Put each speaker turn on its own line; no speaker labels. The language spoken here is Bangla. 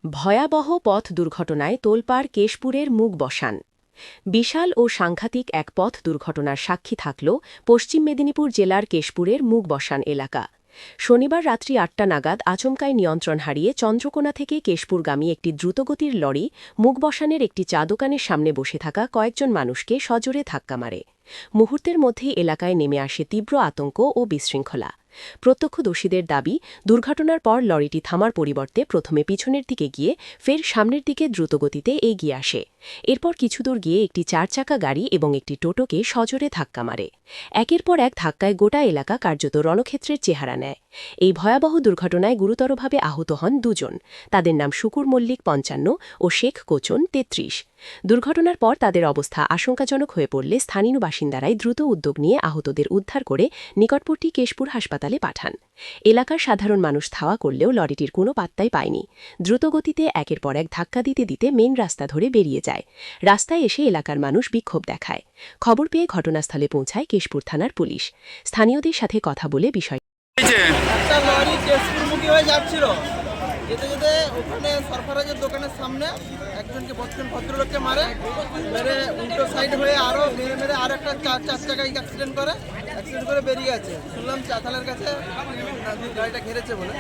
ভয়াবহ পথ দুর্ঘটনায় তোলপাড় কেশপুরের মুখ বসান। বিশাল ও সাংঘাতিক এক পথ দুর্ঘটনার সাক্ষী থাকল পশ্চিম মেদিনীপুর জেলার কেশপুরের মুখ বসান এলাকা। শনিবার রাত্রি ৮টা নাগাদ আচমকায় নিয়ন্ত্রণ হারিয়ে চন্দ্রকোনা থেকে কেশপুরগামী একটি দ্রুতগতির লরি মুখবসানের একটি চা দোকানের সামনে বসে থাকা কয়েকজন মানুষকে সজোরে ধাক্কা মারে। মুহূর্তের মধ্যেই এলাকায় নেমে আসে তীব্র আতঙ্ক ও বিশৃঙ্খলা। প্রত্যক্ষদর্শীদের দাবি, দুর্ঘটনার পর লরিটি থামার পরিবর্তে প্রথমে পিছনের দিকে গিয়ে ফের সামনের দিকে দ্রুতগতিতে এগিয়ে আসে। এরপর কিছুদূর গিয়ে একটি ৪ চাকা গাড়ি এবং একটি টোটোকে সজোরে ধাক্কা মারে। একের পর এক ধাক্কায় গোটা এলাকা কার্যত রণক্ষেত্রের চেহারা নেয়। এই ভয়াবহ দুর্ঘটনায় গুরুতরভাবে আহত হন দুজন। তাদের নাম শুকুর মল্লিক ৫৫ ও শেখ কোচন ৩৩। দুর্ঘটনার পর তাদের অবস্থা আশঙ্কাজনক হয়ে পড়লে স্থানীয় বাসিন্দারাই দ্রুত উদ্যোগ নিয়ে আহতদের উদ্ধার করে নিকটবর্তী কেশপুর হাসপাতালে পাঠান। এলাকার সাধারণ মানুষ ধাওয়া করলেও লরিটির কোনো পাত্তাই পায়নি। দ্রুতগতিতে একের পর এক ধাক্কা দিতে দিতে মেইন রাস্তা ধরে বেরিয়ে যায়। রাস্তায় এসে এলাকার মানুষ বিক্ষোভ দেখায়। খবর পেয়ে ঘটনাস্থলে পৌঁছায় কেশপুর থানার পুলিশ। স্থানীয়দের সাথে কথা বলে বিষয়
একটা লরি কেশপুরমুখী হয়ে যাচ্ছিল, যেতে যেতে ওখানে সরফরাজের দোকানের সামনে একজনকে ভদ্রলোককে মেরে উল্টো সাইড হয়ে আরও মেরে আর একটা চার চাকায় অ্যাক্সিডেন্ট করে বেরিয়ে গেছে। শুনলাম চাতালের কাছে গাড়িটা ঘেরেছে বলে।